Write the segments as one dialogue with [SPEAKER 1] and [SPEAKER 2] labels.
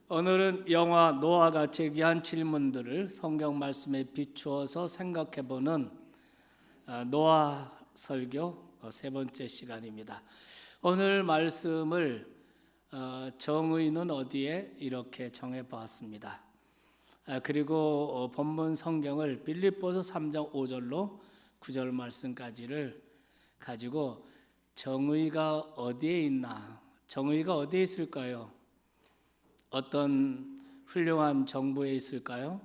[SPEAKER 1] 오늘은 영화 노아가 제기한 질문들을 성경 말씀에 비추어서 생각해보는 노아 설교 세 번째 시간입니다. 오늘 말씀을 정의는 어디에 이렇게 정해보았습니다. 그리고 본문 성경을 빌립보서 3장 5절로 9절 말씀까지를 가지고 정의가 어디에 있나, 정의가 어디에 있을까요? 어떤 훌륭한 정부에 있을까요?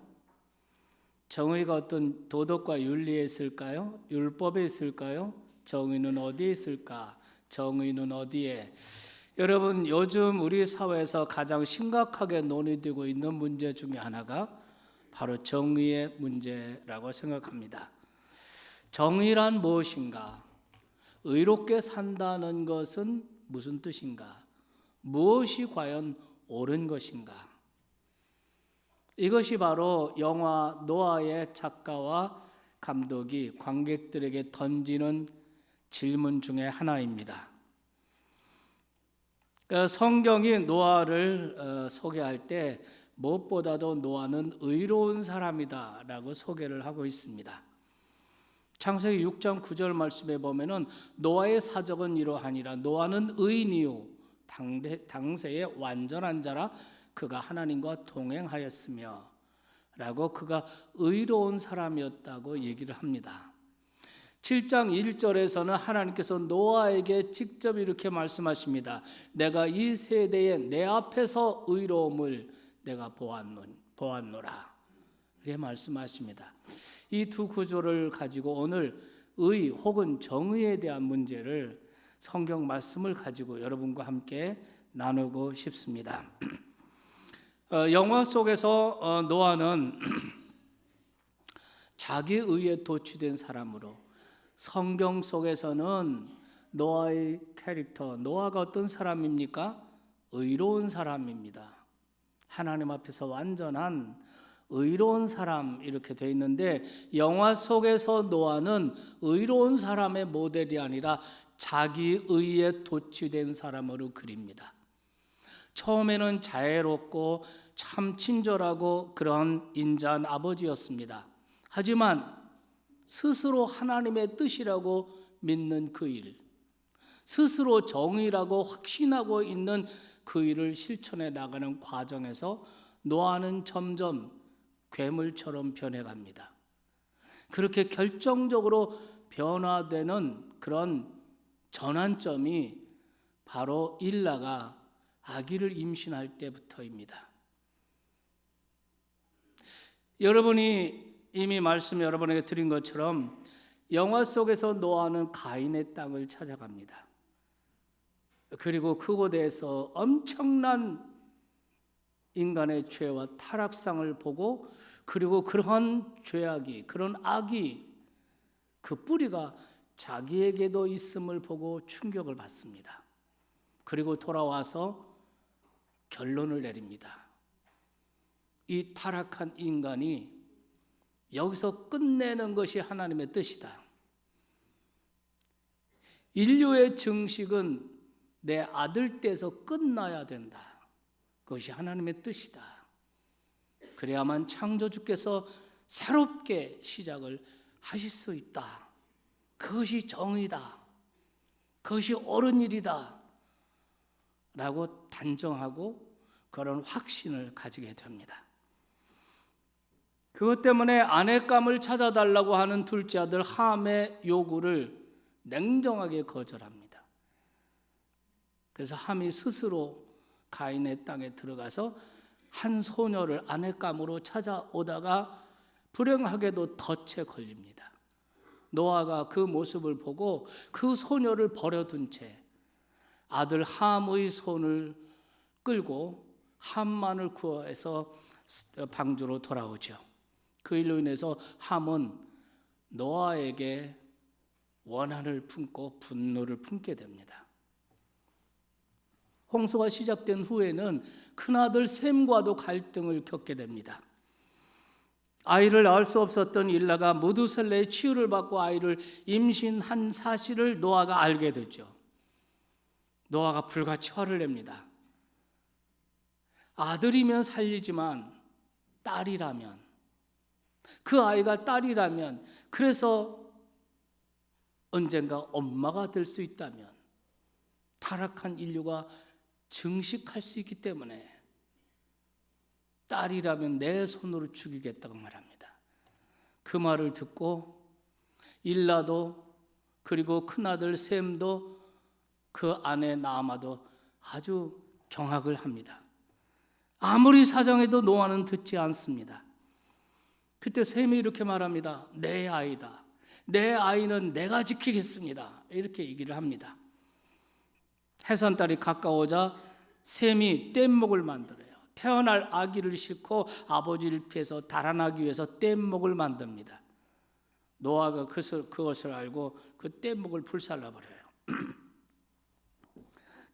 [SPEAKER 1] 정의가 어떤 도덕과 윤리에 있을까요? 율법에 있을까요? 정의는 어디에 있을까? 정의는 어디에? 여러분, 요즘 우리 사회에서 가장 심각하게 논의되고 있는 문제 중에 하나가 바로 정의의 문제라고 생각합니다. 정의란 무엇인가? 의롭게 산다는 것은 무슨 뜻인가? 무엇이 과연 옳은 것인가? 이것이 바로 영화 노아의 작가와 감독이 관객들에게 던지는 질문 중에 하나입니다. 성경이 노아를 소개할 때 무엇보다도 노아는 의로운 사람이다 라고 소개를 하고 있습니다. 창세기 6장 9절 말씀에 보면은 노아의 사적은 이러하니라. 노아는 의인이요 당세의 완전한 자라. 그가 하나님과 동행하였으며 라고 그가 의로운 사람이었다고 얘기를 합니다. 7장 1절에서는 하나님께서 노아에게 직접 이렇게 말씀하십니다. 내가 이 세대에 내 앞에서 의로움을 내가 보았노라. 이렇게 말씀하십니다. 이 두 구조를 가지고 오늘 의 혹은 정의에 대한 문제를 성경 말씀을 가지고 여러분과 함께 나누고 싶습니다. 영화 속에서 노아는 자기 의에 도취된 사람으로, 성경 속에서는 노아의 캐릭터, 노아가 어떤 사람입니까? 의로운 사람입니다. 하나님 앞에서 완전한 의로운 사람 이렇게 되어 있는데, 영화 속에서 노아는 의로운 사람의 모델이 아니라 자기 의에 도취된 사람으로 그립니다. 처음에는 자애롭고 참 친절하고 그런 인자한 아버지였습니다. 하지만 스스로 하나님의 뜻이라고 믿는 그 일, 스스로 정의라고 확신하고 있는 그 일을 실천해 나가는 과정에서 노아는 점점 괴물처럼 변해갑니다. 그렇게 결정적으로 변화되는 그런 전환점이 바로 일라가 아기를 임신할 때부터입니다. 여러분이 이미 말씀 여러분에게 드린 것처럼 영화 속에서 노아는 가인의 땅을 찾아갑니다. 그리고 그곳에서 엄청난 인간의 죄와 타락상을 보고, 그리고 그러한 죄악이, 그런 악이, 그 뿌리가 자기에게도 있음을 보고 충격을 받습니다. 그리고 돌아와서 결론을 내립니다. 이 타락한 인간이 여기서 끝내는 것이 하나님의 뜻이다. 인류의 증식은 내 아들 때에서 끝나야 된다. 그것이 하나님의 뜻이다. 그래야만 창조주께서 새롭게 시작을 하실 수 있다. 그것이 정의다. 그것이 옳은 일이다. 라고 단정하고 그런 확신을 가지게 됩니다. 그것 때문에 아내감을 찾아달라고 하는 둘째 아들 함의 요구를 냉정하게 거절합니다. 그래서 함이 스스로 가인의 땅에 들어가서 한 소녀를 아내감으로 찾아오다가 불행하게도 덫에 걸립니다. 노아가 그 모습을 보고 그 소녀를 버려둔 채 아들 함의 손을 끌고 함만을 구해서 방주로 돌아오죠. 그 일로 인해서 함은 노아에게 원한을 품고 분노를 품게 됩니다. 홍수가 시작된 후에는 큰아들 셈과도 갈등을 겪게 됩니다. 아이를 낳을 수 없었던 일라가 무두셀레의 치유를 받고 아이를 임신한 사실을 노아가 알게 되죠. 노아가 불같이 화를 냅니다. 아들이면 살리지만 딸이라면, 그 아이가 딸이라면, 그래서 언젠가 엄마가 될 수 있다면 타락한 인류가 증식할 수 있기 때문에 딸이라면 내 손으로 죽이겠다고 말합니다. 그 말을 듣고 일라도 그리고 큰아들 셈도 그 아내 나아마도 아주 경악을 합니다. 아무리 사정해도 노아는 듣지 않습니다. 그때 셈이 이렇게 말합니다. 내 아이다. 내 아이는 내가 지키겠습니다. 이렇게 얘기를 합니다. 해산달이 가까워자 셈이 뗏목을 만들어요. 태어날 아기를 싣고 아버지를 피해서 달아나기 위해서 뗏목을 만듭니다. 노아가 그것을 알고 그 뗏목을 불살라버려요.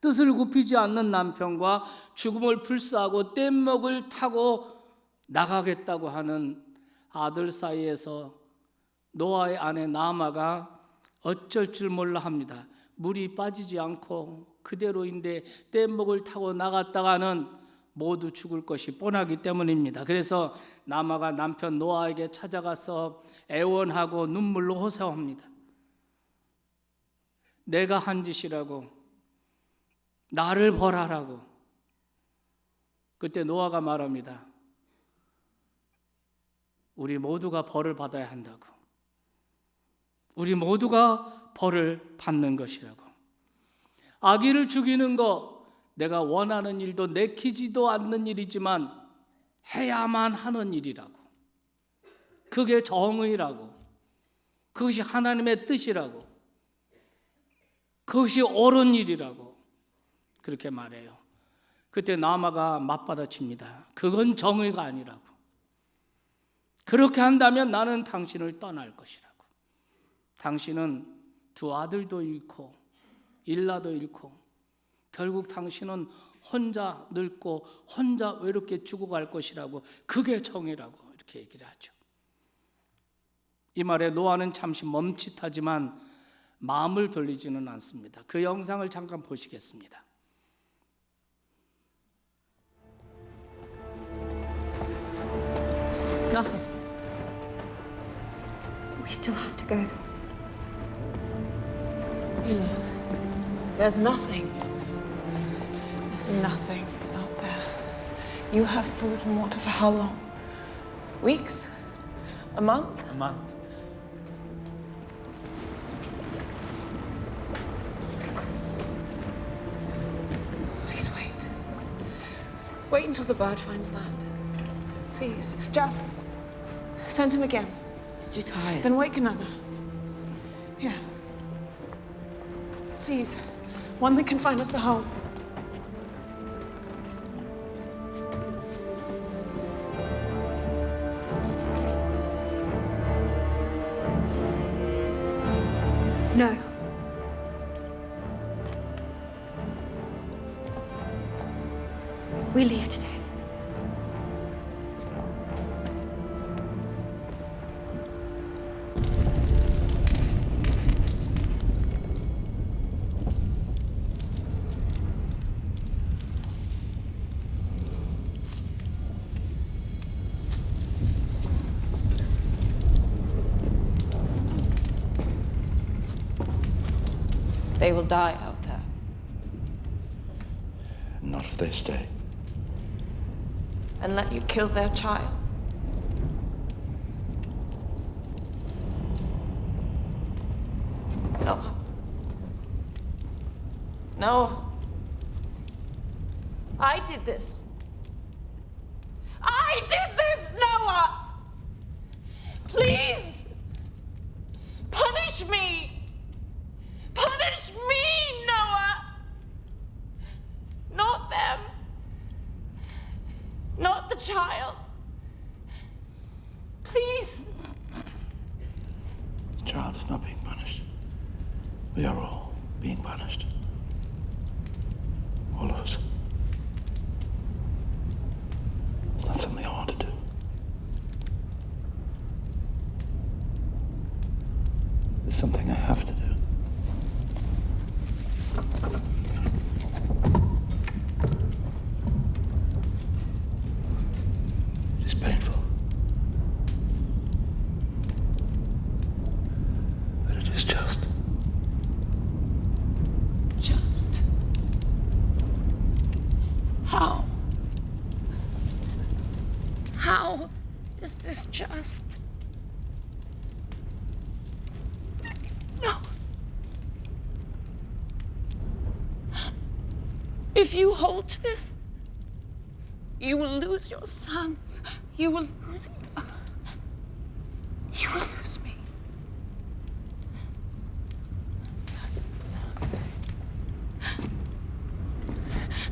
[SPEAKER 1] 뜻을 굽히지 않는 남편과 죽음을 불사하고 뗏목을 타고 나가겠다고 하는 아들 사이에서 노아의 아내 나아마가 어쩔 줄 몰라 합니다. 물이 빠지지 않고 그대로인데 뗏목을 타고 나갔다가는 모두 죽을 것이 뻔하기 때문입니다. 그래서 나아마가 남편 노아에게 찾아가서 애원하고 눈물로 호소합니다. 내가 한 짓이라고, 나를 벌하라고. 그때 노아가 말합니다. 우리 모두가 벌을 받아야 한다고. 우리 모두가 벌을 받는 것이라고. 아기를 죽이는 거 내가 원하는 일도 내키지도 않는 일이지만 해야만 하는 일이라고. 그게 정의라고. 그것이 하나님의 뜻이라고. 그것이 옳은 일이라고. 그렇게 말해요. 그때 나아마가 맞받아칩니다. 그건 정의가 아니라고. 그렇게 한다면 나는 당신을 떠날 것이라고. 당신은 두 아들도 잃고 일라도 잃고 결국 당신은 혼자 늙고 혼자 외롭게 죽어갈 것이라고. 그게 정의라고 이렇게 얘기를 하죠. 이 말에 노아는 잠시 멈칫하지만 마음을 돌리지는 않습니다. 그 영상을 잠깐 보시겠습니다.
[SPEAKER 2] Nothing. We still have to go.
[SPEAKER 3] Mila, there's nothing. There's nothing out there. You have food and water for how long? Weeks? A month?
[SPEAKER 4] A month.
[SPEAKER 3] Please wait. Wait until the bird finds land. Please. Jeff, send him again.
[SPEAKER 2] He's too tired.
[SPEAKER 3] Then wake another. Here. Please. One that can find us a home.
[SPEAKER 2] No. We leave today.
[SPEAKER 3] They will die out there.
[SPEAKER 4] Not if they stay.
[SPEAKER 3] And let you kill their child. No. No. I did this. I did this, Noah! Please! Punish me! Punish me, Noah! Not them. Not the child. Please.
[SPEAKER 4] The child is not being punished. We are all being punished. All of us. It's not something I want to do. It's something I have to do.
[SPEAKER 3] How is this just? No. If you hold to this, you will lose your sons. You will lose me.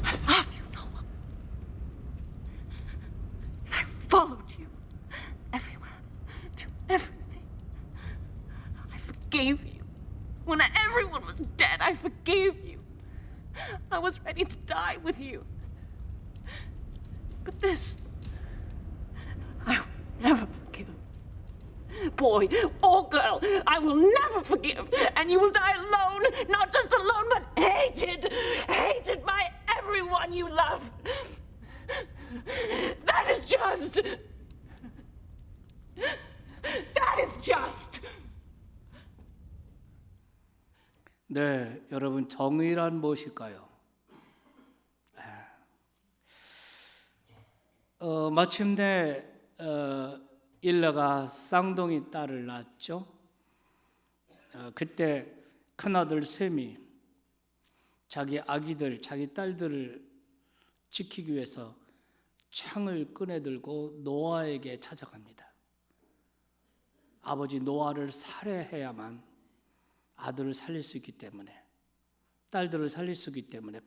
[SPEAKER 3] I love you, Noah. I followed you everywhere, to everything. I forgave you. When everyone was dead, I forgave you. I was ready to die with you. But this, I will never forgive. Boy or girl, I will never forgive. And you will die alone, not just alone, but hated by everyone you love. That is just. That is just.
[SPEAKER 1] 네, 여러분, 정의란 무엇일까요? 마침내 일러가 쌍둥이 딸을 낳았죠. 그때 큰아들 셈이 자기 아기들, 자기 딸들을 지키기 위해서 창을 꺼내들고 노아에게 찾아갑니다. 아버지 노아를 살해해야만 아들을 살릴 수 있기 때문에, 딸들을 살릴 수 있기 때문에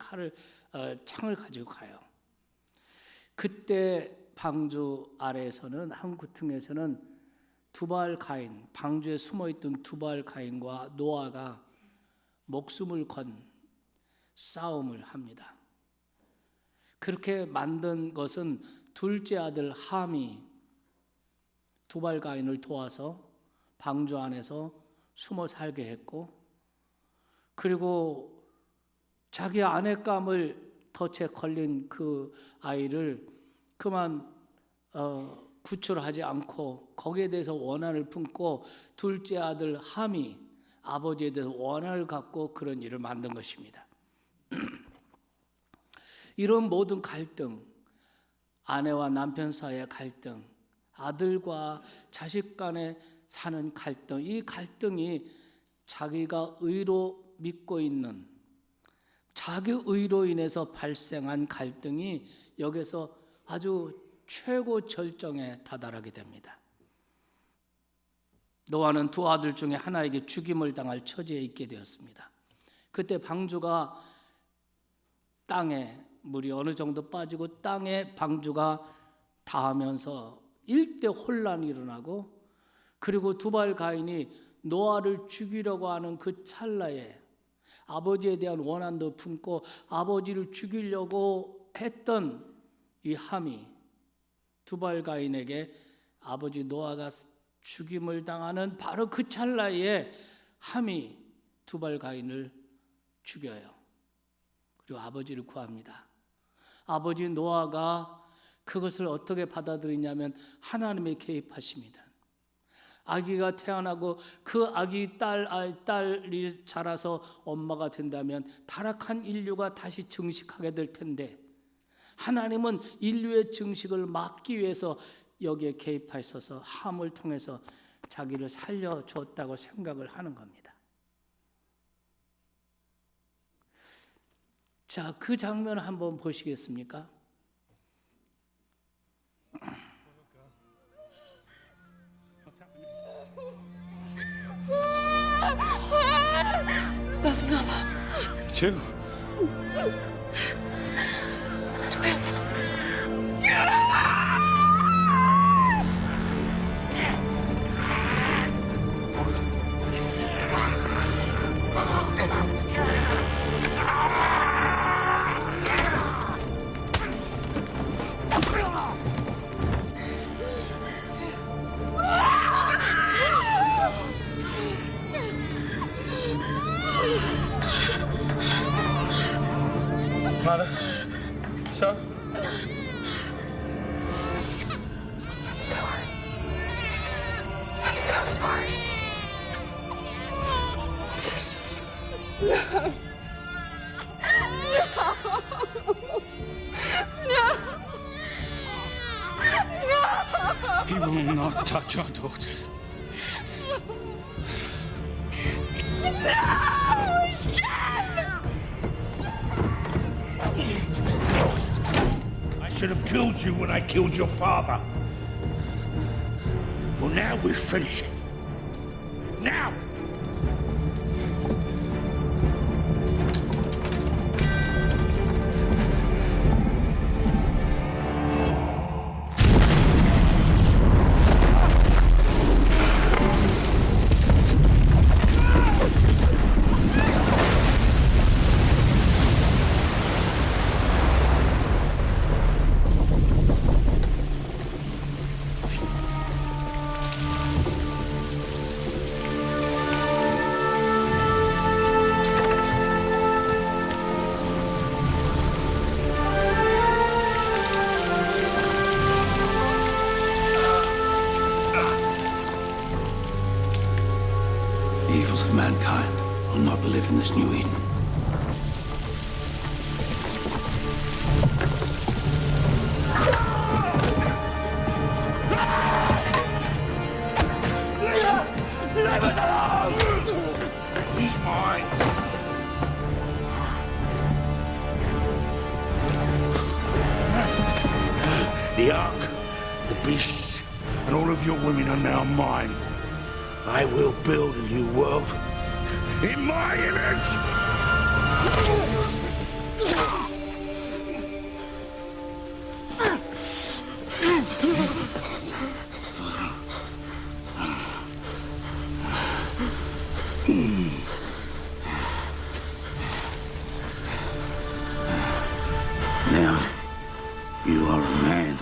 [SPEAKER 1] 창을 가지고 가요. 그때 방주 아래에서는, 한 구퉁에서는 두발 가인, 방주에 숨어있던 두발 가인과 노아가 목숨을 건 싸움을 합니다. 그렇게 만든 것은 둘째 아들 함이 두발 가인을 도와서 방주 안에서 숨어 살게 했고, 그리고 자기 아내감을 덫에 걸린 그 아이를 그만 구출하지 않고 거기에 대해서 원한을 품고 둘째 아들 함이 아버지에 대해서 원한을 갖고 그런 일을 만든 것입니다. 이런 모든 갈등, 아내와 남편 사이의 갈등, 아들과 자식 간에 사는 갈등, 이 갈등이 자기가 의로 믿고 있는, 자기 의로 인해서 발생한 갈등이 여기서 아주 최고 절정에 다다르게 됩니다. 노아는 두 아들 중에 하나에게 죽임을 당할 처지에 있게 되었습니다. 그때 방주가 땅에 물이 어느 정도 빠지고 땅에 방주가 닿으면서 일대 혼란이 일어나고, 그리고 두발 가인이 노아를 죽이려고 하는 그 찰나에 아버지에 대한 원한도 품고 아버지를 죽이려고 했던 이 함이 두발 가인에게 아버지 노아가 죽임을 당하는 바로 그 찰나에 함이 두발 가인을 죽여요. 그리고 아버지를 구합니다. 아버지 노아가 그것을 어떻게 받아들이냐면 하나님의 개입하십니다. 아기가 태어나고 그 아기 딸이 자라서 엄마가 된다면 타락한 인류가 다시 증식하게 될 텐데, 하나님은 인류의 증식을 막기 위해서 여기에 개입하셔서 함을 통해서 자기를 살려줬다고 생각을 하는 겁니다. 자, 그 장면을 한번 보시겠습니까?
[SPEAKER 3] There's another.
[SPEAKER 4] Two. Mother, so?
[SPEAKER 3] I'm so sorry. Sisters. No.
[SPEAKER 5] He will not touch our daughters.
[SPEAKER 6] I should have killed you when I killed your father. Well, now we finish it. Now!
[SPEAKER 4] The evils of mankind will not live in this new Eden.
[SPEAKER 6] Leave us alone! He's mine. The Ark, the beasts, and all of your women are now mine. I will build a new world in my image! Now, you are a man.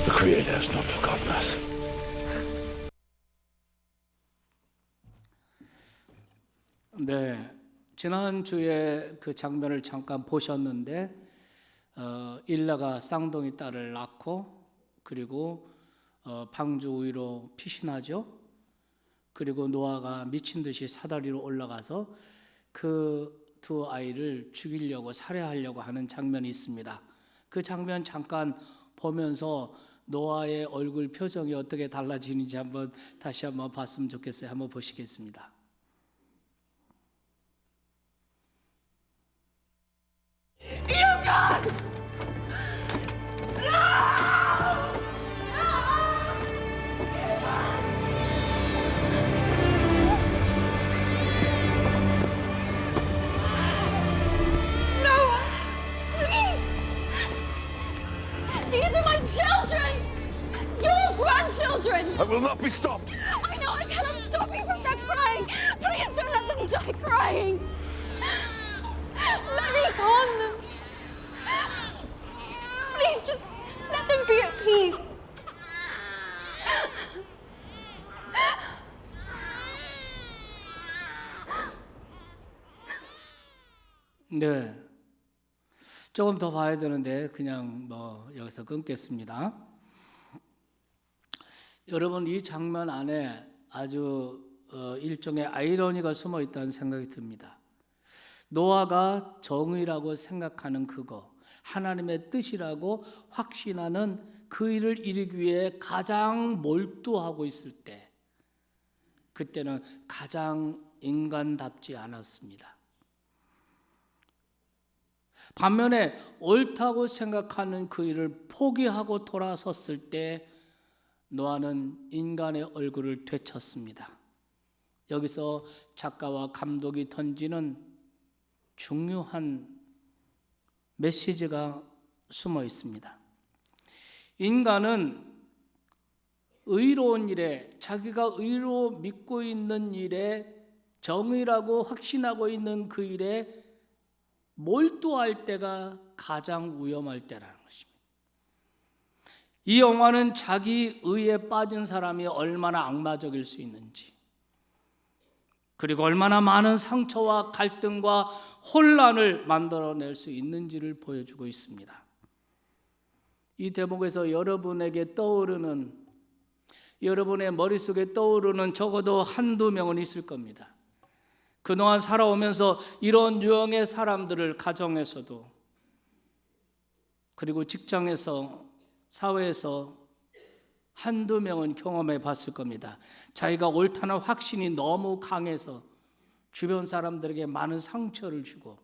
[SPEAKER 6] The Creator has not forgotten us.
[SPEAKER 1] 네, 지난주에 그 장면을 잠깐 보셨는데 일라가 쌍둥이 딸을 낳고 그리고 방주 위로 피신하죠. 그리고 노아가 미친 듯이 사다리로 올라가서 그 두 아이를 죽이려고 살해하려고 하는 장면이 있습니다. 그 장면 잠깐 보면서 노아의 얼굴 표정이 어떻게 달라지는지 다시 한번 봤으면 좋겠어요. 한번 보시겠습니다.
[SPEAKER 7] These are my children! Your grandchildren!
[SPEAKER 6] I will not be stopped!
[SPEAKER 7] I know I cannot stop you from their crying! Please don't let them die crying! Let me calm them! Please just let them be at peace!
[SPEAKER 1] 네, 조금 더 봐야 되는데 그냥 여기서 끊겠습니다. 여러분, 이 장면 안에 아주 일종의 아이러니가 숨어 있다는 생각이 듭니다. 노아가 정의라고 생각하는 그거, 하나님의 뜻이라고 확신하는 그 일을 이루기 위해 가장 몰두하고 있을 때, 그때는 가장 인간답지 않았습니다. 반면에 옳다고 생각하는 그 일을 포기하고 돌아섰을 때 노아는 인간의 얼굴을 되찾습니다. 여기서 작가와 감독이 던지는 중요한 메시지가 숨어 있습니다. 인간은 의로운 일에, 자기가 의로 믿고 있는 일에, 정의라고 확신하고 있는 그 일에 몰두할 때가 가장 위험할 때라는 것입니다. 이 영화는 자기 의에 빠진 사람이 얼마나 악마적일 수 있는지, 그리고 얼마나 많은 상처와 갈등과 혼란을 만들어낼 수 있는지를 보여주고 있습니다. 이 대목에서 여러분에게 떠오르는, 여러분의 머릿속에 떠오르는 적어도 한두 명은 있을 겁니다. 그동안 살아오면서 이런 유형의 사람들을 가정에서도, 그리고 직장에서, 사회에서 한두 명은 경험해 봤을 겁니다. 자기가 옳다는 확신이 너무 강해서 주변 사람들에게 많은 상처를 주고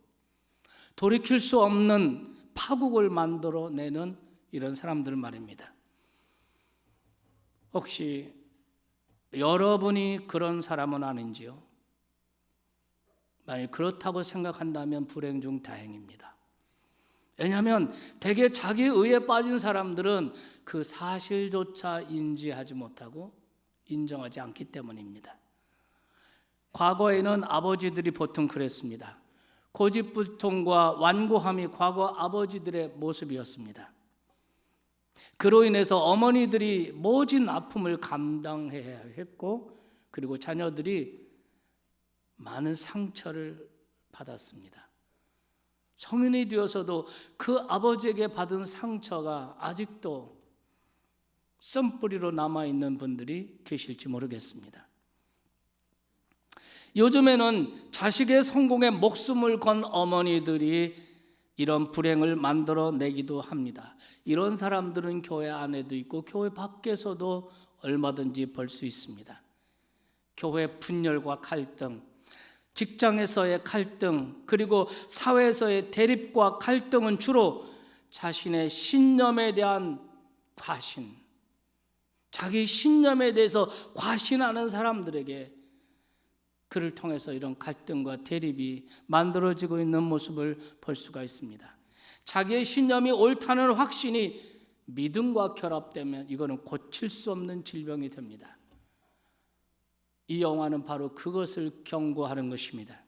[SPEAKER 1] 돌이킬 수 없는 파국을 만들어내는 이런 사람들 말입니다. 혹시 여러분이 그런 사람은 아닌지요? 만약 그렇다고 생각한다면 불행 중 다행입니다. 왜냐하면 대개 자기 의에 빠진 사람들은 그 사실조차 인지하지 못하고 인정하지 않기 때문입니다. 과거에는 아버지들이 보통 그랬습니다. 고집불통과 완고함이 과거 아버지들의 모습이었습니다. 그로 인해서 어머니들이 모진 아픔을 감당해야 했고, 그리고 자녀들이 많은 상처를 받았습니다. 성인이 되어서도 그 아버지에게 받은 상처가 아직도 썸뿌리로 남아있는 분들이 계실지 모르겠습니다. 요즘에는 자식의 성공에 목숨을 건 어머니들이 이런 불행을 만들어내기도 합니다. 이런 사람들은 교회 안에도 있고 교회 밖에서도 얼마든지 볼 수 있습니다. 교회 분열과 갈등, 직장에서의 갈등, 그리고 사회에서의 대립과 갈등은 주로 자신의 신념에 대한 과신, 자기 신념에 대해서 과신하는 사람들에게 그를 통해서 이런 갈등과 대립이 만들어지고 있는 모습을 볼 수가 있습니다. 자기의 신념이 옳다는 확신이 믿음과 결합되면 이거는 고칠 수 없는 질병이 됩니다. 이 영화는 바로 그것을 경고하는 것입니다.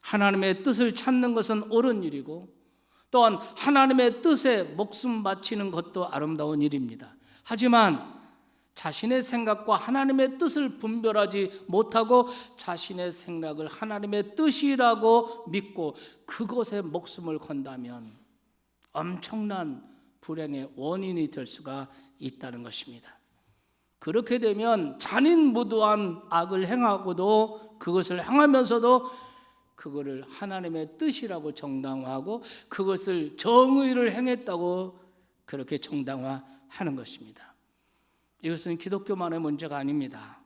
[SPEAKER 1] 하나님의 뜻을 찾는 것은 옳은 일이고, 또한 하나님의 뜻에 목숨 바치는 것도 아름다운 일입니다. 하지만 자신의 생각과 하나님의 뜻을 분별하지 못하고 자신의 생각을 하나님의 뜻이라고 믿고 그것에 목숨을 건다면 엄청난 불행의 원인이 될 수가 있다는 것입니다. 그렇게 되면 잔인무도한 악을 행하고도 그것을 행하면서도 그거를 하나님의 뜻이라고 정당화하고 그것을 정의를 행했다고 그렇게 정당화하는 것입니다. 이것은 기독교만의 문제가 아닙니다.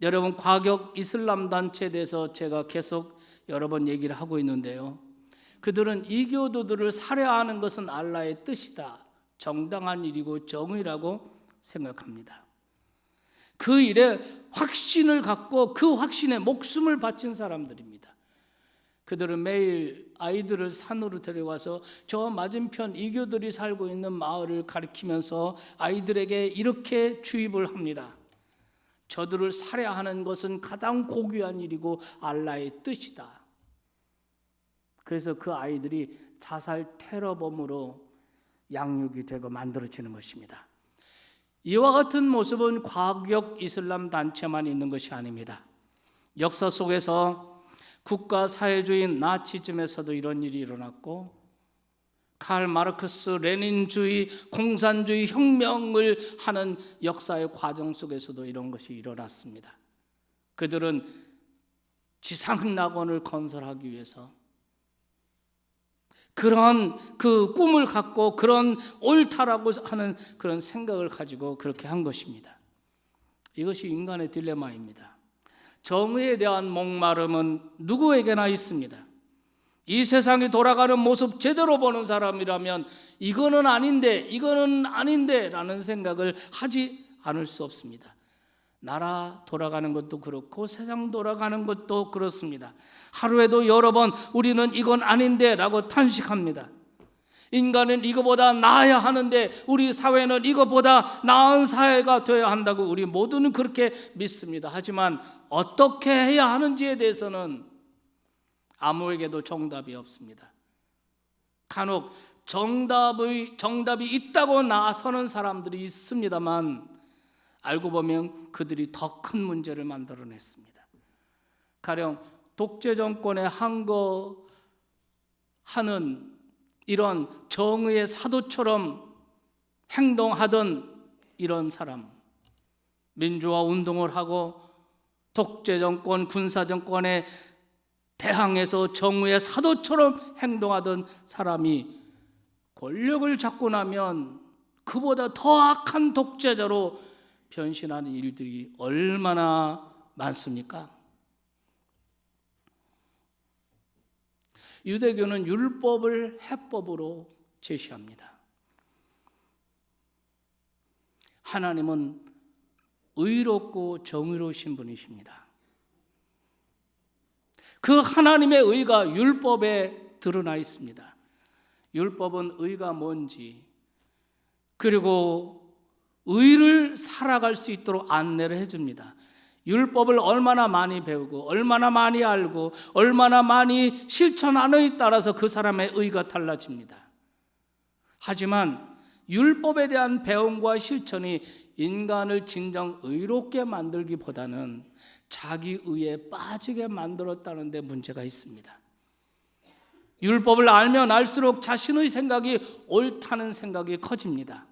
[SPEAKER 1] 여러분, 과격 이슬람 단체에 대해서 제가 계속 여러 번 얘기를 하고 있는데요, 그들은 이교도들을 살해하는 것은 알라의 뜻이다, 정당한 일이고 정의라고 생각합니다. 그 일에 확신을 갖고 그 확신에 목숨을 바친 사람들입니다. 그들은 매일 아이들을 산으로 데려와서 저 맞은편 이교들이 살고 있는 마을을 가리키면서 아이들에게 이렇게 주입을 합니다. 저들을 살해하는 것은 가장 고귀한 일이고 알라의 뜻이다. 그래서 그 아이들이 자살 테러범으로 양육이 되고 만들어지는 것입니다. 이와 같은 모습은 과격 이슬람 단체만 있는 것이 아닙니다. 역사 속에서 국가 사회주의 나치즘에서도 이런 일이 일어났고, 칼 마르크스 레닌주의, 공산주의 혁명을 하는 역사의 과정 속에서도 이런 것이 일어났습니다. 그들은 지상낙원을 건설하기 위해서 그런 그 꿈을 갖고 그런 옳다라고 하는 그런 생각을 가지고 그렇게 한 것입니다. 이것이 인간의 딜레마입니다. 정의에 대한 목마름은 누구에게나 있습니다. 이 세상이 돌아가는 모습 제대로 보는 사람이라면 이거는 아닌데 라는 생각을 하지 않을 수 없습니다. 나라 돌아가는 것도 그렇고 세상 돌아가는 것도 그렇습니다. 하루에도 여러 번 우리는 이건 아닌데 라고 탄식합니다. 인간은 이거보다 나아야 하는데, 우리 사회는 이거보다 나은 사회가 되어야 한다고 우리 모두는 그렇게 믿습니다. 하지만 어떻게 해야 하는지에 대해서는 아무에게도 정답이 없습니다. 간혹 정답이 있다고 나서는 사람들이 있습니다만 알고 보면 그들이 더 큰 문제를 만들어냈습니다. 가령 독재 정권에 항거하는 이런 정의의 사도처럼 행동하던 이런 사람, 민주화 운동을 하고 독재 정권, 군사 정권에 대항해서 정의의 사도처럼 행동하던 사람이 권력을 잡고 나면 그보다 더 악한 독재자로 변신하는 일들이 얼마나 많습니까? 유대교는 율법을 해법으로 제시합니다. 하나님은 의롭고 정의로우신 분이십니다. 그 하나님의 의가 율법에 드러나 있습니다. 율법은 의가 뭔지, 그리고 의를 살아갈 수 있도록 안내를 해줍니다. 율법을 얼마나 많이 배우고 얼마나 많이 알고 얼마나 많이 실천하느냐에 따라서 그 사람의 의가 달라집니다. 하지만 율법에 대한 배움과 실천이 인간을 진정 의롭게 만들기보다는 자기 의에 빠지게 만들었다는 데 문제가 있습니다. 율법을 알면 알수록 자신의 생각이 옳다는 생각이 커집니다.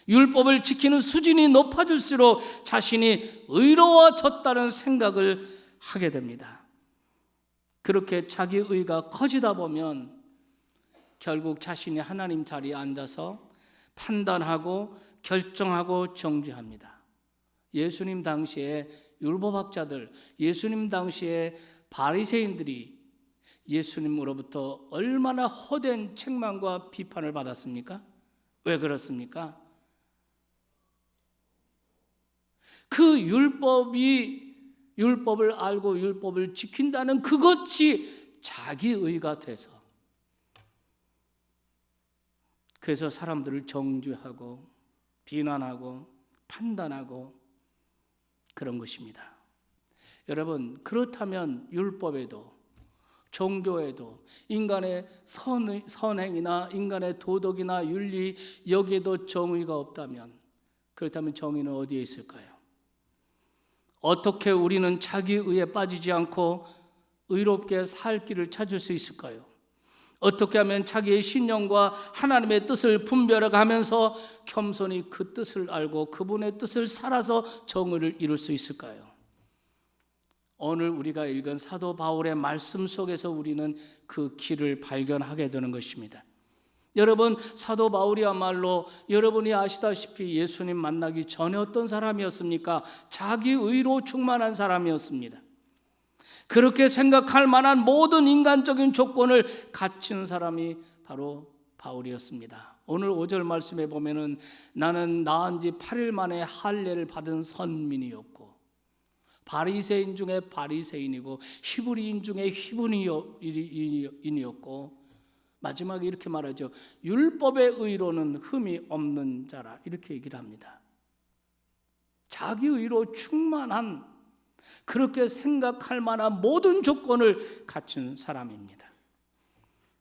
[SPEAKER 1] 율법을 지키는 수준이 높아질수록 자신이 의로워졌다는 생각을 하게 됩니다. 그렇게 자기 의가 커지다 보면 결국 자신이 하나님 자리에 앉아서 판단하고 결정하고 정죄합니다. 예수님 당시에 율법학자들, 예수님 당시에 바리새인들이 예수님으로부터 얼마나 헛된 책망과 비판을 받았습니까? 왜 그렇습니까? 그 율법을 알고 율법을 지킨다는 그것이 자기의가 돼서, 그래서 사람들을 정죄하고 비난하고 판단하고 그런 것입니다. 여러분, 그렇다면 율법에도 종교에도 인간의 선행이나 인간의 도덕이나 윤리, 여기에도 정의가 없다면, 그렇다면 정의는 어디에 있을까요? 어떻게 우리는 자기의에 빠지지 않고 의롭게 살 길을 찾을 수 있을까요? 어떻게 하면 자기의 신념과 하나님의 뜻을 분별해가면서 겸손히 그 뜻을 알고 그분의 뜻을 살아서 정의를 이룰 수 있을까요? 오늘 우리가 읽은 사도 바울의 말씀 속에서 우리는 그 길을 발견하게 되는 것입니다. 여러분, 사도 바울이야말로 여러분이 아시다시피 예수님 만나기 전에 어떤 사람이었습니까? 자기의로 충만한 사람이었습니다. 그렇게 생각할 만한 모든 인간적인 조건을 갖춘 사람이 바로 바울이었습니다. 오늘 5절 말씀에 보면은 나는 낳은 지 8일 만에 할례를 받은 선민이었고, 바리새인 중에 바리새인이고 히브리인 중에 히브리인이었고, 마지막에 이렇게 말하죠. 율법의 의로는 흠이 없는 자라, 이렇게 얘기를 합니다. 자기 의로 충만한, 그렇게 생각할 만한 모든 조건을 갖춘 사람입니다.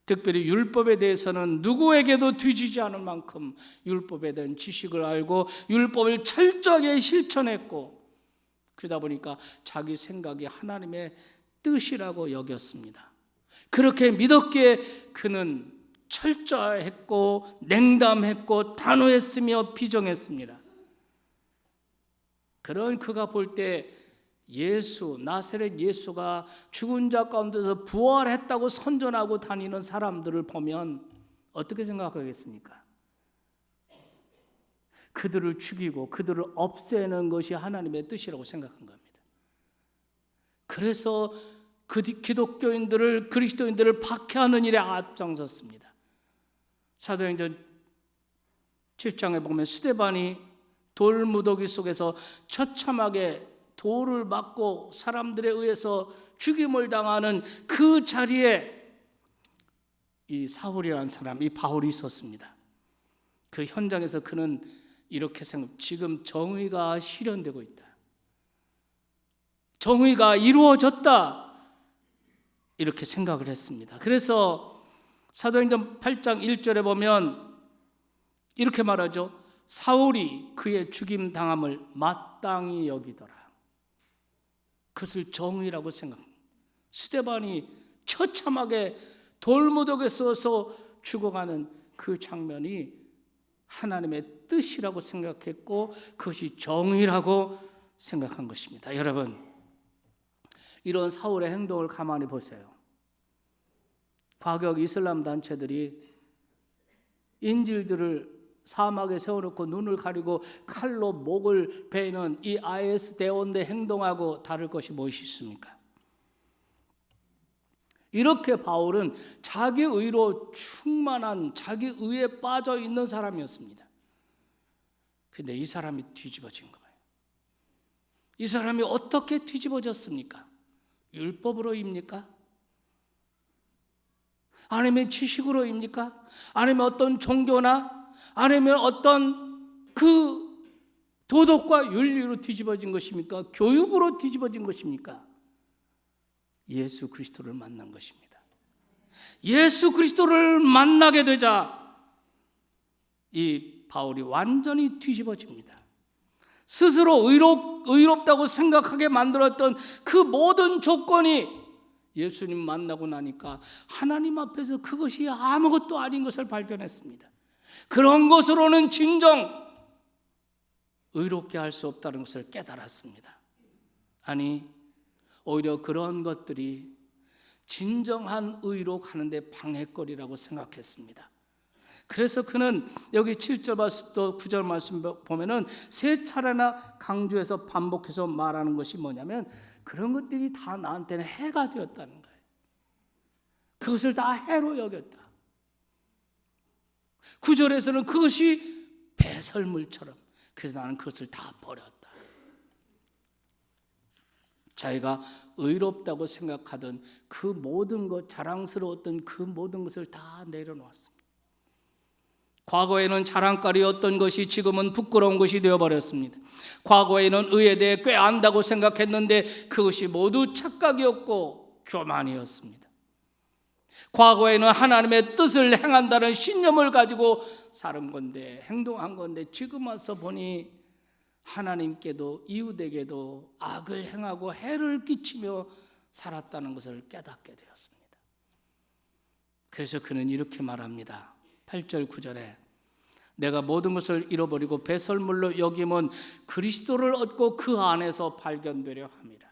[SPEAKER 1] 특별히 율법에 대해서는 누구에게도 뒤지지 않을 만큼 율법에 대한 지식을 알고 율법을 철저하게 실천했고, 그러다 보니까 자기 생각이 하나님의 뜻이라고 여겼습니다. 그렇게 믿었기에 그는 철저했고 냉담했고 단호했으며 비정했습니다. 그런 그가 볼 때 예수, 나사렛 예수가 죽은 자 가운데서 부활했다고 선전하고 다니는 사람들을 보면 어떻게 생각하겠습니까? 그들을 죽이고 그들을 없애는 것이 하나님의 뜻이라고 생각한 겁니다. 그래서 그 기독교인들을, 그리스도인들을 박해하는 일에 앞장섰습니다. 사도행전 7장에 보면 스데반이 돌무더기 속에서 처참하게 돌을 맞고 사람들에 의해서 죽임을 당하는 그 자리에 이 사울이라는 사람, 이 바울이 있었습니다. 그 현장에서 그는 이렇게 생각, 지금 정의가 실현되고 있다, 정의가 이루어졌다, 이렇게 생각을 했습니다. 그래서 사도행전 8장 1절에 보면 이렇게 말하죠. 사울이 그의 죽임 당함을 마땅히 여기더라. 그것을 정의라고 생각합니다. 스데반이 처참하게 돌무더기에 쏘서 죽어가는 그 장면이 하나님의 뜻이라고 생각했고 그것이 정의라고 생각한 것입니다. 여러분, 이런 사울의 행동을 가만히 보세요. 과격 이슬람 단체들이 인질들을 사막에 세워놓고 눈을 가리고 칼로 목을 베는 이 IS 대원의 행동하고 다를 것이 무엇이 있습니까? 이렇게 바울은 자기 의로 충만한, 자기 의에 빠져 있는 사람이었습니다. 근데 이 사람이 뒤집어진 거예요. 이 사람이 어떻게 뒤집어졌습니까? 율법으로입니까? 아니면 지식으로입니까? 아니면 어떤 종교나 아니면 어떤 그 도덕과 윤리로 뒤집어진 것입니까? 교육으로 뒤집어진 것입니까? 예수 그리스도를 만난 것입니다. 예수 그리스도를 만나게 되자 이 바울이 완전히 뒤집어집니다. 스스로 의롭다고 생각하게 만들었던 그 모든 조건이 예수님 만나고 나니까 하나님 앞에서 그것이 아무것도 아닌 것을 발견했습니다. 그런 것으로는 진정 의롭게 할 수 없다는 것을 깨달았습니다. 아니, 오히려 그런 것들이 진정한 의로 가는데 방해거리라고 생각했습니다. 그래서 그는 여기 7절 말씀도 9절 말씀 보면은 세 차례나 강조해서 반복해서 말하는 것이 뭐냐면 그런 것들이 다 나한테는 해가 되었다는 거예요. 그것을 다 해로 여겼다. 9절에서는 그것이 배설물처럼, 그래서 나는 그것을 다 버렸다. 자기가 의롭다고 생각하던 그 모든 것, 자랑스러웠던 그 모든 것을 다 내려놓았습니다. 과거에는 자랑거리였던 것이 지금은 부끄러운 것이 되어버렸습니다. 과거에는 의에 대해 꽤 안다고 생각했는데 그것이 모두 착각이었고 교만이었습니다. 과거에는 하나님의 뜻을 행한다는 신념을 가지고 살은 건데, 행동한 건데 지금 와서 보니 하나님께도 이웃에게도 악을 행하고 해를 끼치며 살았다는 것을 깨닫게 되었습니다. 그래서 그는 이렇게 말합니다. 8절 9절에 내가 모든 것을 잃어버리고 배설물로 여김은 그리스도를 얻고 그 안에서 발견되려 함이라.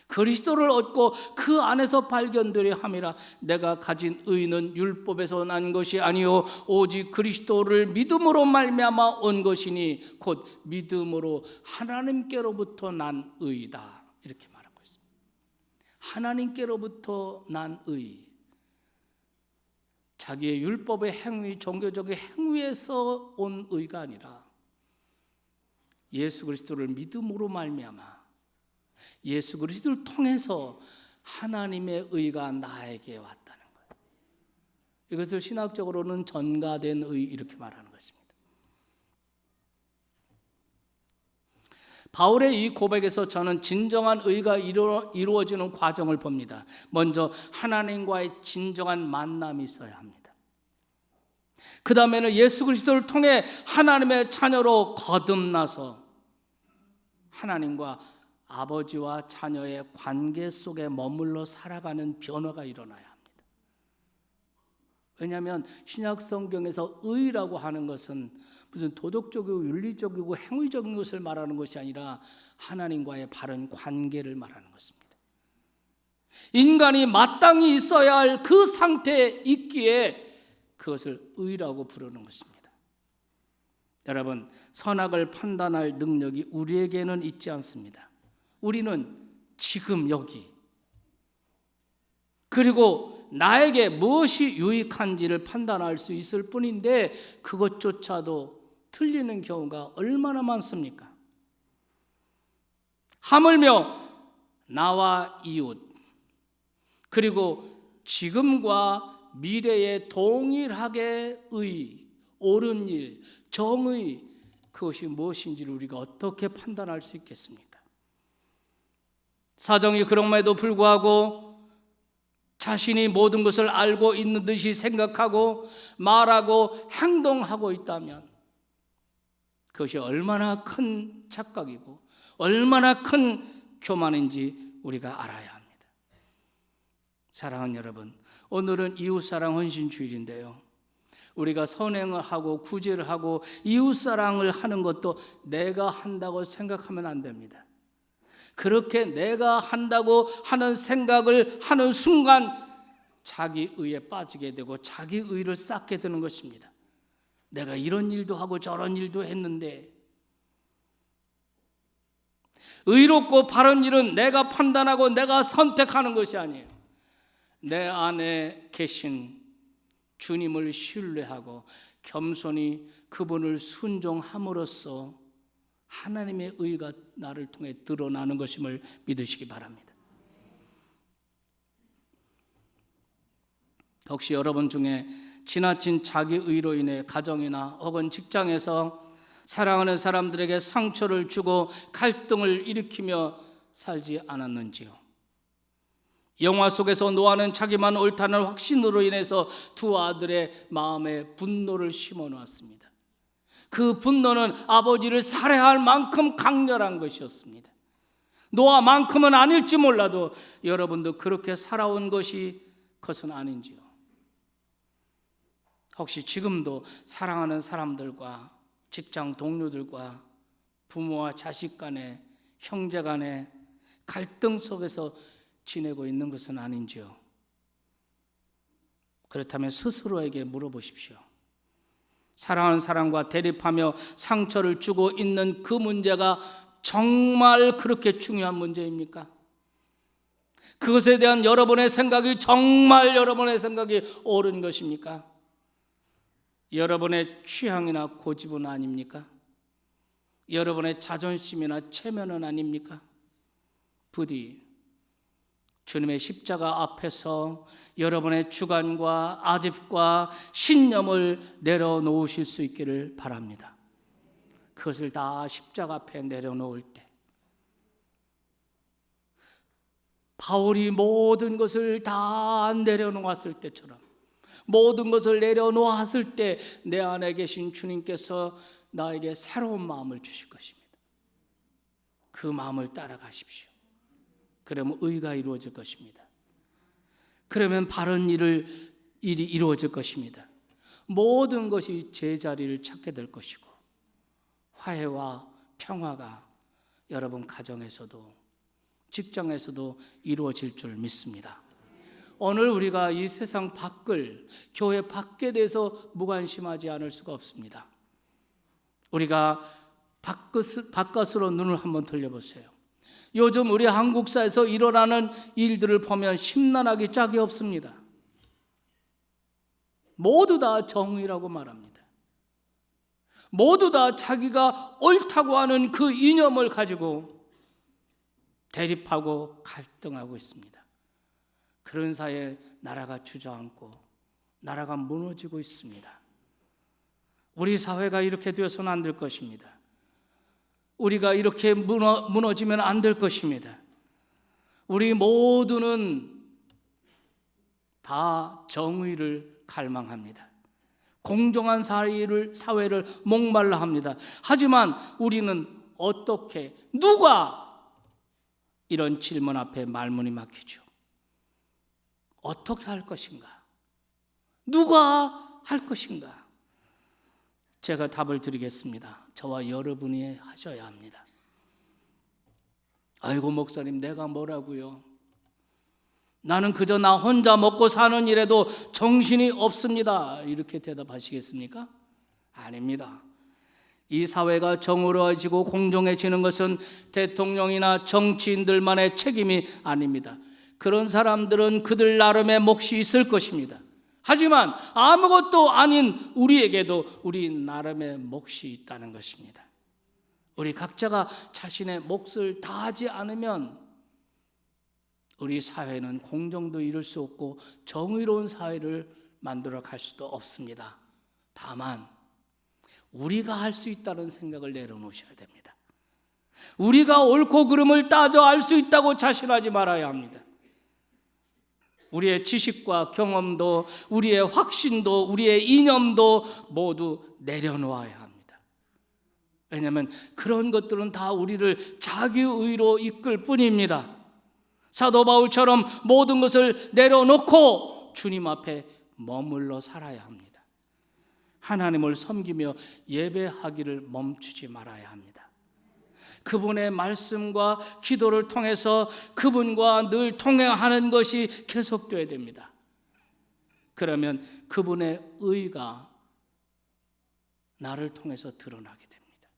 [SPEAKER 1] 그리스도를 얻고 그 안에서 발견되려 함이라. 내가 가진 의는 율법에서 난 것이 아니요 오직 그리스도를 믿음으로 말미암아 온 것이니 곧 믿음으로 하나님께로부터 난 의이다. 이렇게 말하고 있습니다. 하나님께로부터 난 의. 자기의 율법의 행위, 종교적인 행위에서 온 의가 아니라 예수 그리스도를 믿음으로 말미암아 예수 그리스도를 통해서 하나님의 의가 나에게 왔다는 거예요. 이것을 신학적으로는 전가된 의 이렇게 말하는 것입니다. 바울의 이 고백에서 저는 진정한 의가 이루어지는 과정을 봅니다. 먼저 하나님과의 진정한 만남이 있어야 합니다. 그 다음에는 예수 그리스도를 통해 하나님의 자녀로 거듭나서 하나님과 아버지와 자녀의 관계 속에 머물러 살아가는 변화가 일어나야 합니다. 왜냐하면 신약 성경에서 의라고 하는 것은 무슨 도덕적이고 윤리적이고 행위적인 것을 말하는 것이 아니라 하나님과의 바른 관계를 말하는 것입니다. 인간이 마땅히 있어야 할 그 상태에 있기에 그것을 의라고 부르는 것입니다. 여러분, 선악을 판단할 능력이 우리에게는 있지 않습니다. 우리는 지금 여기, 그리고 나에게 무엇이 유익한지를 판단할 수 있을 뿐인데 그것조차도 틀리는 경우가 얼마나 많습니까? 하물며 나와 이웃, 그리고 지금과 미래에 동일하게 의, 옳은 일, 정의, 그것이 무엇인지를 우리가 어떻게 판단할 수 있겠습니까? 사정이 그럼에도 불구하고 자신이 모든 것을 알고 있는 듯이 생각하고 말하고 행동하고 있다면 그것이 얼마나 큰 착각이고 얼마나 큰 교만인지 우리가 알아야 합니다. 사랑하는 여러분, 오늘은 이웃사랑 헌신주일인데요, 우리가 선행을 하고 구제를 하고 이웃사랑을 하는 것도 내가 한다고 생각하면 안 됩니다. 그렇게 내가 한다고 하는 생각을 하는 순간 자기 의에 빠지게 되고 자기 의를 쌓게 되는 것입니다. 내가 이런 일도 하고 저런 일도 했는데, 의롭고 바른 일은 내가 판단하고 내가 선택하는 것이 아니에요. 내 안에 계신 주님을 신뢰하고 겸손히 그분을 순종함으로써 하나님의 의가 나를 통해 드러나는 것임을 믿으시기 바랍니다. 혹시 여러분 중에 지나친 자기 의로 인해 가정이나 혹은 직장에서 사랑하는 사람들에게 상처를 주고 갈등을 일으키며 살지 않았는지요? 영화 속에서 노아는 자기만 옳다는 확신으로 인해서 두 아들의 마음에 분노를 심어 놓았습니다. 그 분노는 아버지를 살해할 만큼 강렬한 것이었습니다. 노아만큼은 아닐지 몰라도 여러분도 그렇게 살아온 것이 그것은 아닌지요? 혹시 지금도 사랑하는 사람들과 직장 동료들과 부모와 자식 간에, 형제 간에 갈등 속에서 지내고 있는 것은 아닌지요? 그렇다면 스스로에게 물어보십시오. 사랑하는 사람과 대립하며 상처를 주고 있는 그 문제가 정말 그렇게 중요한 문제입니까? 그것에 대한 여러분의 생각이 정말 여러분의 생각이 옳은 것입니까? 여러분의 취향이나 고집은 아닙니까? 여러분의 자존심이나 체면은 아닙니까? 부디 주님의 십자가 앞에서 여러분의 주관과 아집과 신념을 내려놓으실 수 있기를 바랍니다. 그것을 다 십자가 앞에 내려놓을 때, 바울이 모든 것을 다 내려놓았을 때처럼, 모든 것을 내려놓았을 때 내 안에 계신 주님께서 나에게 새로운 마음을 주실 것입니다. 그 마음을 따라가십시오. 그러면 의가 이루어질 것입니다. 그러면 바른 일이 이루어질 것입니다. 모든 것이 제자리를 찾게 될 것이고 화해와 평화가 여러분 가정에서도 직장에서도 이루어질 줄 믿습니다. 오늘 우리가 이 세상 밖을, 교회 밖에 대해서 무관심하지 않을 수가 없습니다. 우리가 바깥으로 눈을 한번 돌려보세요. 요즘 우리 한국사에서 일어나는 일들을 보면 심란하기 짝이 없습니다. 모두 다 정의라고 말합니다. 모두 다 자기가 옳다고 하는 그 이념을 가지고 대립하고 갈등하고 있습니다. 그런 사이에 나라가 주저앉고 나라가 무너지고 있습니다. 우리 사회가 이렇게 되어서는 안 될 것입니다. 우리가 이렇게 무너지면 안 될 것입니다. 우리 모두는 다 정의를 갈망합니다. 공정한 사회를 목말라 합니다. 하지만 우리는 어떻게, 누가 이런 질문 앞에 말문이 막히죠. 어떻게 할 것인가? 누가 할 것인가? 제가 답을 드리겠습니다. 저와 여러분이 하셔야 합니다. 아이고 목사님, 내가 뭐라고요? 나는 그저 나 혼자 먹고 사는 일에도 정신이 없습니다. 이렇게 대답하시겠습니까? 아닙니다. 이 사회가 정의로워지고 공정해지는 것은 대통령이나 정치인들만의 책임이 아닙니다. 그런 사람들은 그들 나름의 몫이 있을 것입니다. 하지만 아무것도 아닌 우리에게도 우리 나름의 몫이 있다는 것입니다. 우리 각자가 자신의 몫을 다하지 않으면 우리 사회는 공정도 이룰 수 없고 정의로운 사회를 만들어 갈 수도 없습니다. 다만 우리가 할 수 있다는 생각을 내려놓으셔야 됩니다. 우리가 옳고 그름을 따져 알 수 있다고 자신하지 말아야 합니다. 우리의 지식과 경험도, 우리의 확신도, 우리의 이념도 모두 내려놓아야 합니다. 왜냐하면 그런 것들은 다 우리를 자기의로 이끌 뿐입니다. 사도 바울처럼 모든 것을 내려놓고 주님 앞에 머물러 살아야 합니다. 하나님을 섬기며 예배하기를 멈추지 말아야 합니다. 그분의 말씀과 기도를 통해서 그분과 늘 동행하는 것이 계속되어야 됩니다. 그러면 그분의 의가 나를 통해서 드러나게 됩니다.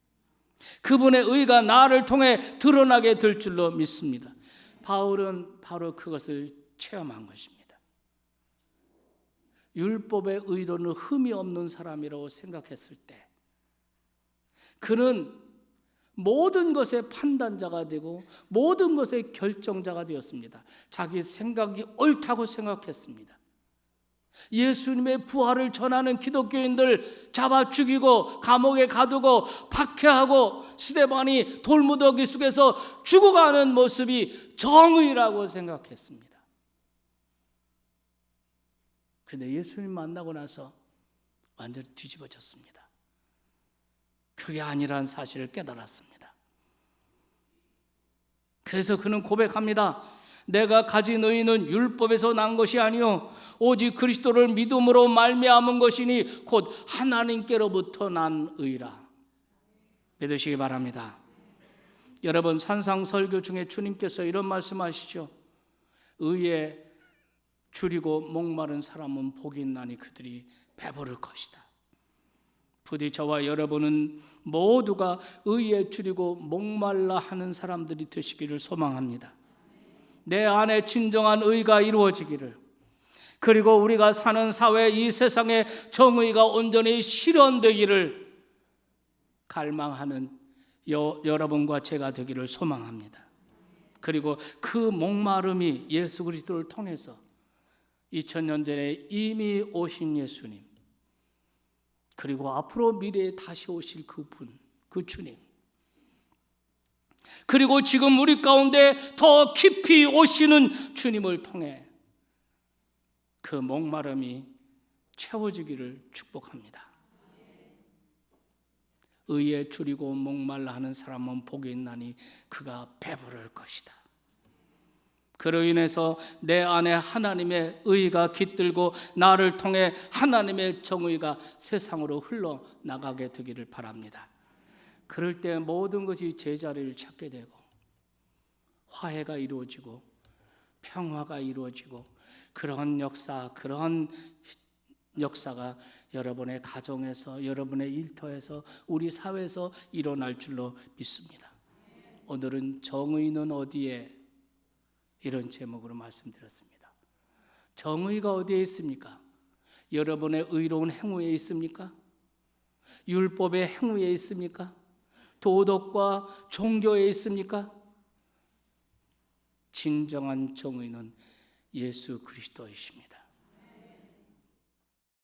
[SPEAKER 1] 그분의 의가 나를 통해 드러나게 될 줄로 믿습니다. 바울은 바로 그것을 체험한 것입니다. 율법의 의로는 흠이 없는 사람이라고 생각했을 때 그는 모든 것의 판단자가 되고 모든 것의 결정자가 되었습니다. 자기 생각이 옳다고 생각했습니다. 예수님의 부활을 전하는 기독교인들 잡아 죽이고 감옥에 가두고 박해하고 스데반이 돌무더기 속에서 죽어가는 모습이 정의라고 생각했습니다. 그런데 예수님 만나고 나서 완전히 뒤집어졌습니다. 그게 아니라는 사실을 깨달았습니다. 그래서 그는 고백합니다. 내가 가진 의는 율법에서 난 것이 아니요 오직 그리스도를 믿음으로 말미암은 것이니 곧 하나님께로부터 난 의라. 믿으시기 바랍니다. 여러분, 산상설교 중에 주님께서 이런 말씀하시죠. 의에 줄이고 목마른 사람은 복이 있나니 그들이 배부를 것이다. 부디 저와 여러분은 모두가 의에 줄이고 목말라 하는 사람들이 되시기를 소망합니다. 내 안에 진정한 의가 이루어지기를, 그리고 우리가 사는 사회, 이 세상에 정의가 온전히 실현되기를 갈망하는 여러분과 제가 되기를 소망합니다. 그리고 그 목마름이 예수 그리스도를 통해서 2000년 전에 이미 오신 예수님, 그리고 앞으로 미래에 다시 오실 그분, 그 주님, 그리고 지금 우리 가운데 더 깊이 오시는 주님을 통해 그 목마름이 채워지기를 축복합니다. 의에 줄이고 목말라 하는 사람은 복이 있나니 그가 배부를 것이다. 그로 인해서 내 안에 하나님의 의가 깃들고 나를 통해 하나님의 정의가 세상으로 흘러나가게 되기를 바랍니다. 그럴 때 모든 것이 제자리를 찾게 되고 화해가 이루어지고 평화가 이루어지고 그런 역사가 여러분의 가정에서, 여러분의 일터에서, 우리 사회에서 일어날 줄로 믿습니다. 오늘은 정의는 어디에? 이런 제목으로 말씀드렸습니다. 정의가 어디에 있습니까? 여러분의 의로운 행위에 있습니까? 율법의 행위에 있습니까? 도덕과 종교에 있습니까? 진정한 정의는 예수 그리스도이십니다.